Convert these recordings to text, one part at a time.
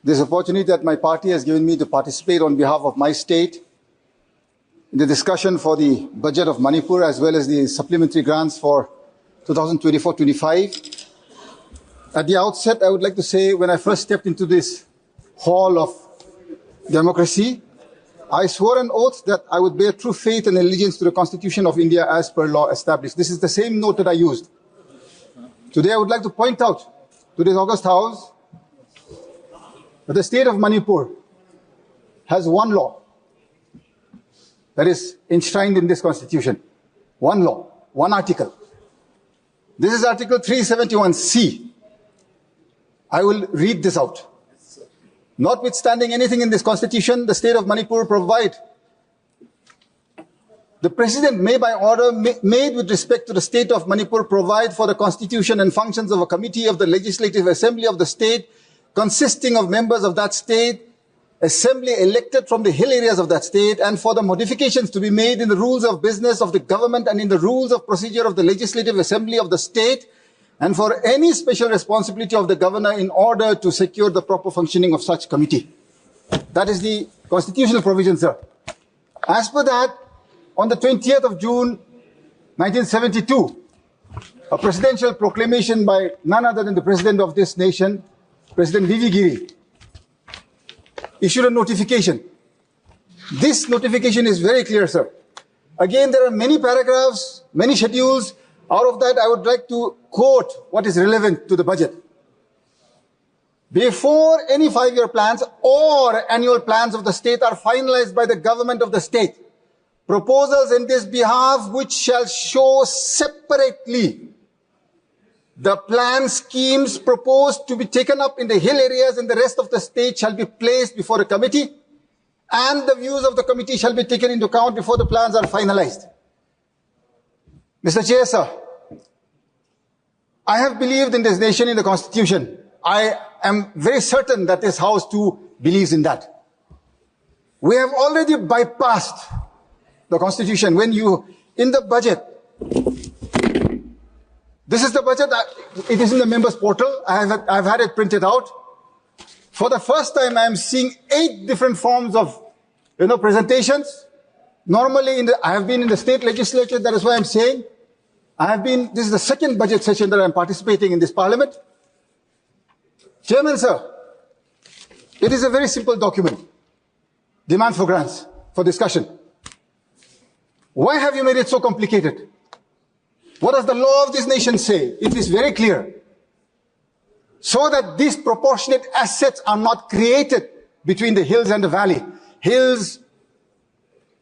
this opportunity that my party has given me to participate on behalf of my state in the discussion for the budget of Manipur as well as the supplementary grants for 2024-25. At the outset, I would like to say when I first stepped into this hall of democracy, I swore an oath that I would bear true faith and allegiance to the Constitution of India as per law established. This is the same note that I used. Today, I would like to point out to this August House that the state of Manipur has one law that is enshrined in this Constitution. One law, one article. This is Article 371C. I will read this out. Notwithstanding anything in this Constitution, the state of Manipur provide the President may by order made with respect to the state of Manipur provide for the constitution and functions of a committee of the Legislative Assembly of the state consisting of members of that state, assembly elected from the hill areas of that state, and for the modifications to be made in the rules of business of the government and in the rules of procedure of the Legislative Assembly of the state, and for any special responsibility of the governor in order to secure the proper functioning of such committee. That is the constitutional provision, sir. As per that, on the 20th of June, 1972, a presidential proclamation by none other than the president of this nation, President V.V. Giri, issued a notification. This notification is very clear, sir. Again, there are many paragraphs, many schedules. Out of that, I would like to quote what is relevant to the budget. Before any 5-year plans or annual plans of the state are finalized by the government of the state, proposals in this behalf which shall show separately the plan schemes proposed to be taken up in the hill areas and the rest of the state shall be placed before the committee, and the views of the committee shall be taken into account before the plans are finalized. Mr. Chair, sir, I have believed in this nation, in the Constitution. I am very certain that this House too believes in that. We have already bypassed the Constitution. When you, in the budget, this is the budget, it is in the members' portal. I've had it printed out. For the first time, I am seeing 8 different forms of, presentations. Normally, I have been in the state legislature, that is why I'm saying. This is the second budget session that I'm participating in this parliament. Chairman, sir, it is a very simple document. Demand for grants, for discussion. Why have you made it so complicated? What does the law of this nation say? It is very clear. So that disproportionate assets are not created between the hills and the valley. Hills,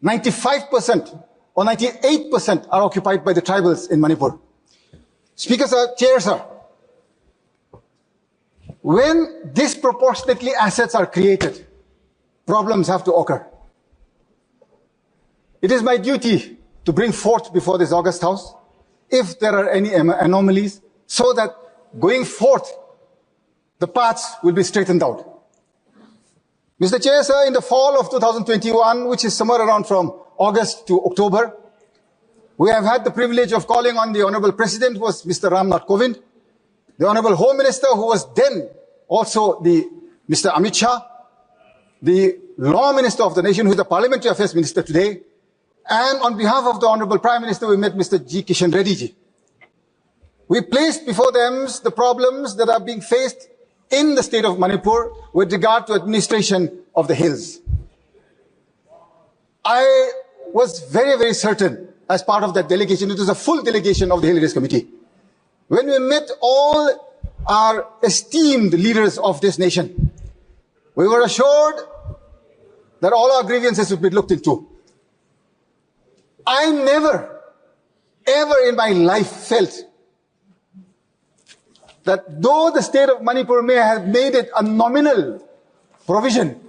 95% or 98% are occupied by the tribals in Manipur. Speaker, sir, Chair, sir, when disproportionately assets are created, problems have to occur. It is my duty to bring forth before this August House if there are any anomalies, so that going forth, the paths will be straightened out. Mr. Chair, sir, in the fall of 2021, which is somewhere around from August to October, we have had the privilege of calling on the Honorable President, who was Mr. Ramnath Kovind, the Honorable Home Minister, who was then also Mr. Amit Shah, the Law Minister of the nation, who is the Parliamentary Affairs Minister today, and on behalf of the Honorable Prime Minister, we met Mr. G. Kishan Reddy ji. We placed before them the problems that are being faced in the state of Manipur with regard to administration of the hills. I was very, very certain as part of that delegation, it was a full delegation of the Hill Areas Committee. When we met all our esteemed leaders of this nation, we were assured that all our grievances would be looked into. I never, ever in my life felt that though the state of Manipur may have made it a nominal provision,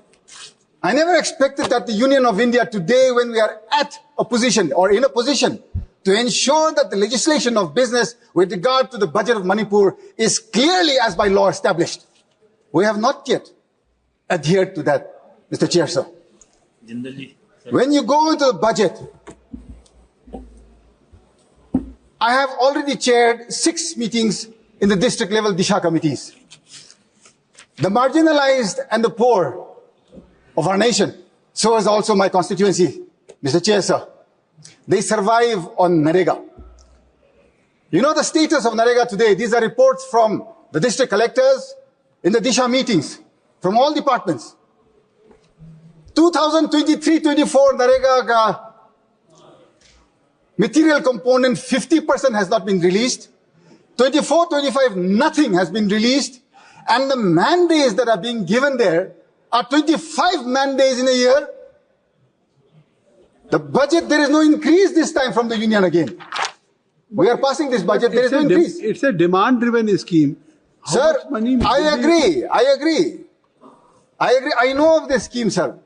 I never expected that the Union of India today, when we are at a position or in a position to ensure that the legislation of business with regard to the budget of Manipur is clearly as by law established. We have not yet adhered to that, Mr. Chair, sir. When you go into the budget, I have already chaired 6 meetings in the district level Disha committees. the marginalized and the poor of our nation, so is also my constituency, Mr. Chair, sir. They survive on Narega. You know the status of Narega today. These are reports from the district collectors in the Disha meetings from all departments. 2023-24 Narega material component 50% has not been released. 24-25 nothing has been released. And the man-days that are being given there are 25 man-days in a year. The budget, there is no increase this time from the union again. We are passing this budget, there is no increase. It's a demand-driven scheme. Sir, I agree. I know of this scheme, sir.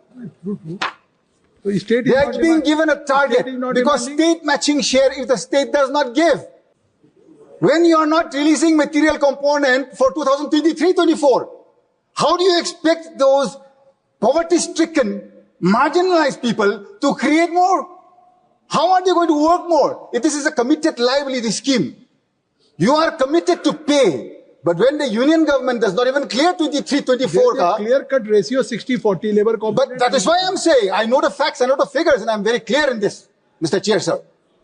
So state they are being given a target because state matching share if the state does not give. When you are not releasing material component for 2023-24, how do you expect those poverty-stricken, marginalized people to create more? How are they going to work more? If this is a committed liability scheme, you are committed to pay. But when the union government does not even clear 23-24, clear-cut ratio 60-40 labor component. But that is why I'm saying, I know the facts, I know the figures, and I'm very clear in this, Mr. Chair, sir.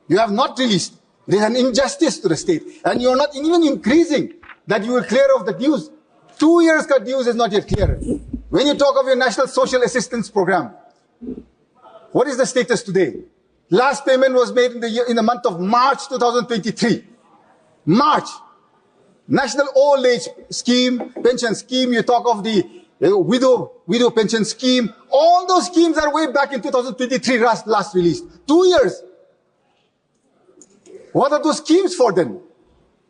You have not released. There is an injustice to the state, and you are not even increasing that you will clear off the dues. 2 years cut dues is not yet clear. When you talk of your National Social Assistance Program, what is the status today? Last payment was made in the month of March 2023. March. National Old Age Scheme, Pension Scheme, you talk of the widow pension scheme. All those schemes are way back in 2023, last released. 2 years. What are those schemes for then?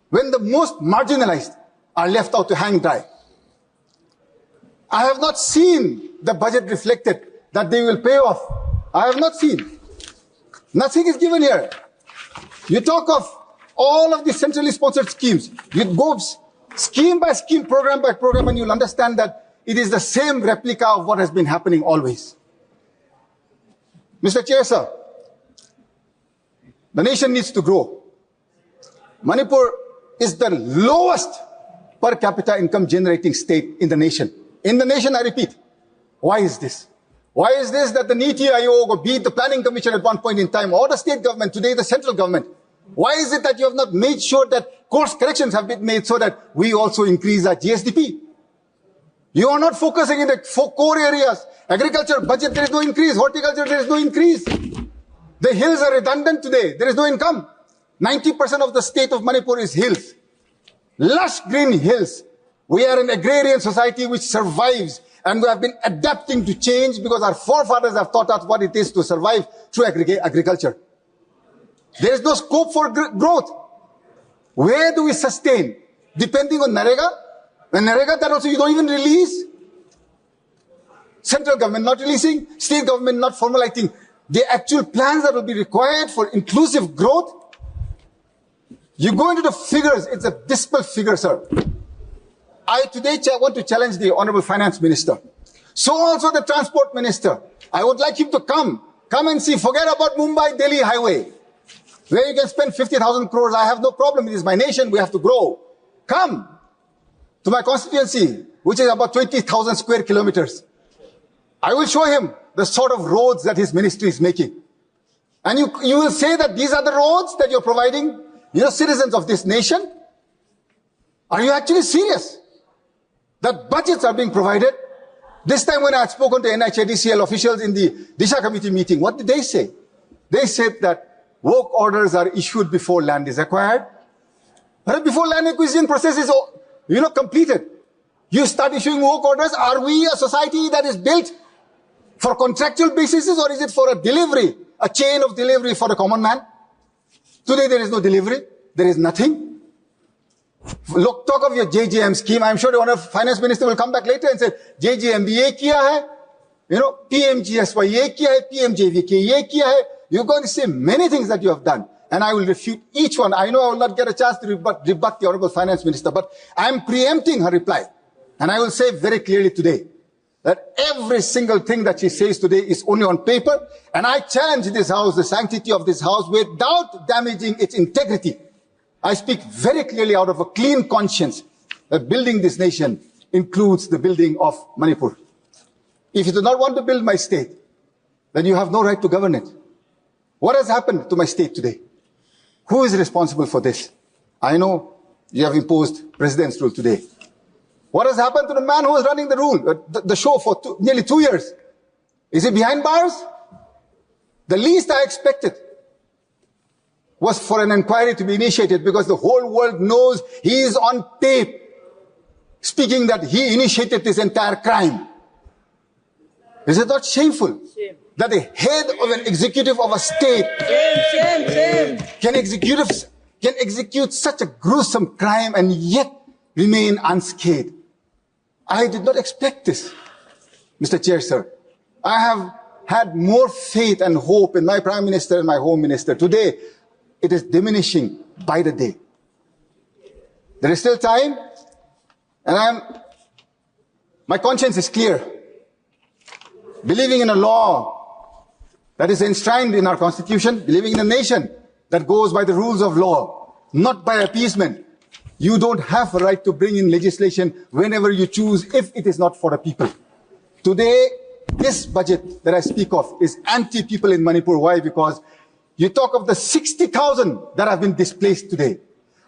When the most marginalized are left out to hang dry. I have not seen the budget reflected that they will pay off. I have not seen. Nothing is given here. You talk of all of the centrally sponsored schemes. You go scheme by scheme, program by program, and you'll understand that it is the same replica of what has been happening always. Mr. Chair, sir, the nation needs to grow. Manipur is the lowest per capita income generating state in the nation. In the nation, I repeat. Why is this? Why is this that the Niti Aayog, or be it the Planning Commission at one point in time, or the state government, today the central government, why is it that you have not made sure that course corrections have been made so that we also increase our GSDP? You are not focusing in the core areas. Agriculture budget, there is no increase. Horticulture, there is no increase. The hills are redundant today. There is no income. 90% of the state of Manipur is hills. Lush green hills. We are an agrarian society which survives, and we have been adapting to change because our forefathers have taught us what it is to survive through agriculture. There is no scope for growth. Where do we sustain? Depending on Narega? When Narega, that also you don't even release. Central government not releasing, state government not formulating the actual plans that will be required for inclusive growth. You go into the figures, it's a dismal figure, sir. I today want to challenge the Honorable Finance Minister. So also the Transport Minister. I would like him to come and see, forget about Mumbai-Delhi highway, where you can spend 50,000 crores. I have no problem. It is my nation. We have to grow. Come to my constituency, which is about 20,000 square kilometers. I will show him the sort of roads that his ministry is making. And you will say that these are the roads that you're providing, citizens of this nation. Are you actually serious? That budgets are being provided. This time when I had spoken to NHADCL officials in the Disha committee meeting, what did they say? They said that work orders are issued before land is acquired. But before land acquisition process is, completed, you start issuing work orders. Are we a society that is built for contractual basis, or is it for a delivery, a chain of delivery for the common man? Today there is no delivery. There is nothing. Look, talk of your JJM scheme. I'm sure the Honorable Finance Minister will come back later and say, JJM ye kiya hai, PMGSY ye kiya hai, PMJVK ye kiya hai. You're going to say many things that you have done, and I will refute each one. I know I will not get a chance to rebut the Honorable Finance Minister, but I am preempting her reply. And I will say very clearly today that every single thing that she says today is only on paper, and I challenge this House, the sanctity of this House, without damaging its integrity. I speak very clearly out of a clean conscience that building this nation includes the building of Manipur. If you do not want to build my state, then you have no right to govern it. What has happened to my state today? Who is responsible for this? I know you have imposed president's rule today. What has happened to the man who was running the rule, the show for nearly 2 years? Is he behind bars? The least I expected was for an inquiry to be initiated, because the whole world knows he is on tape speaking that he initiated this entire crime. Is it not shameful that the head of an executive of a state can execute such a gruesome crime and yet remain unscathed? I did not expect this, Mr. Chair, sir. I have had more faith and hope in my Prime Minister and my Home Minister. Today, it is diminishing by the day. There is still time, and my conscience is clear. Believing in a law that is enshrined in our Constitution, believing in a nation that goes by the rules of law, not by appeasement. You don't have a right to bring in legislation whenever you choose if it is not for the people. Today, this budget that I speak of is anti-people in Manipur. Why? Because you talk of the 60,000 that have been displaced today.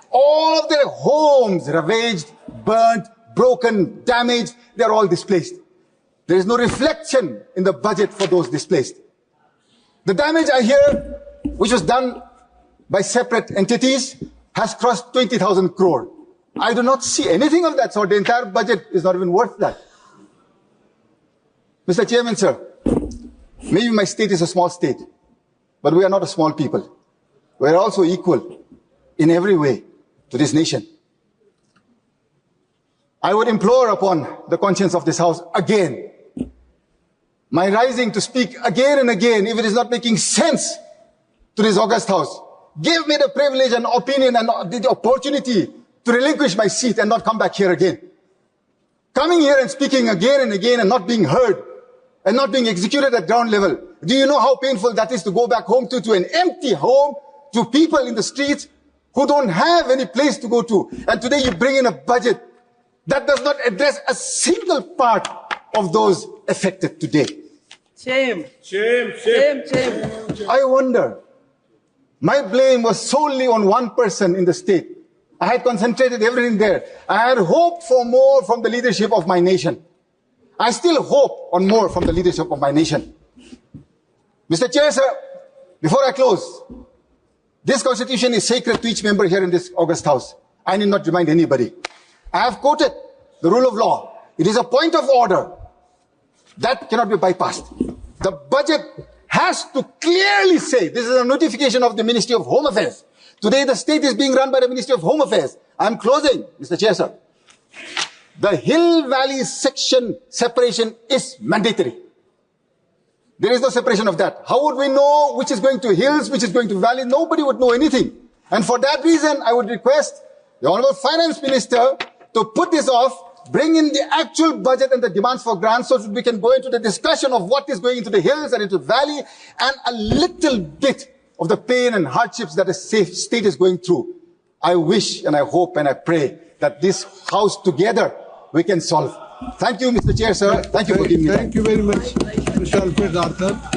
All of their homes ravaged, burnt, broken, damaged, they're all displaced. There is no reflection in the budget for those displaced. The damage I hear, which was done by separate entities, has crossed 20,000 crore. I do not see anything of that sort. The entire budget is not even worth that. Mr. Chairman, sir, maybe my state is a small state, but we are not a small people. We are also equal in every way to this nation. I would implore upon the conscience of this House again, my rising to speak again and again, if it is not making sense to this august House. Give me the privilege and opinion and the opportunity to relinquish my seat and not come back here again. Coming here and speaking again and again and not being heard and not being executed at ground level. Do you know how painful that is to go back home to an empty home, to people in the streets who don't have any place to go to? And today you bring in a budget that does not address a single part of those affected today. Shame. Shame. Shame. Shame. I wonder. My blame was solely on one person in the state. I had concentrated everything there. I had hoped for more from the leadership of my nation. I still hope on more from the leadership of my nation. Mr. Chair, sir, before I close, this constitution is sacred to each member here in this august House. I need not remind anybody. I have quoted the rule of law. It is a point of order that cannot be bypassed. The budget has to clearly say, this is a notification of the Ministry of Home Affairs. Today the state is being run by the Ministry of Home Affairs. I'm closing, Mr. Chair, sir. The Hill Valley section separation is mandatory. There is no separation of that. How would we know which is going to hills, which is going to valley? Nobody would know anything. And for that reason, I would request the Honorable Finance Minister to put this off, bring in the actual budget and the demands for grants so that we can go into the discussion of what is going into the hills and into the valley and a little bit of the pain and hardships that the state is going through. I wish and I hope and I pray that this House together we can solve. Thank you, Mr. Chair, sir. Thank you for giving me time. Thank you very much, Mr. Alfred K.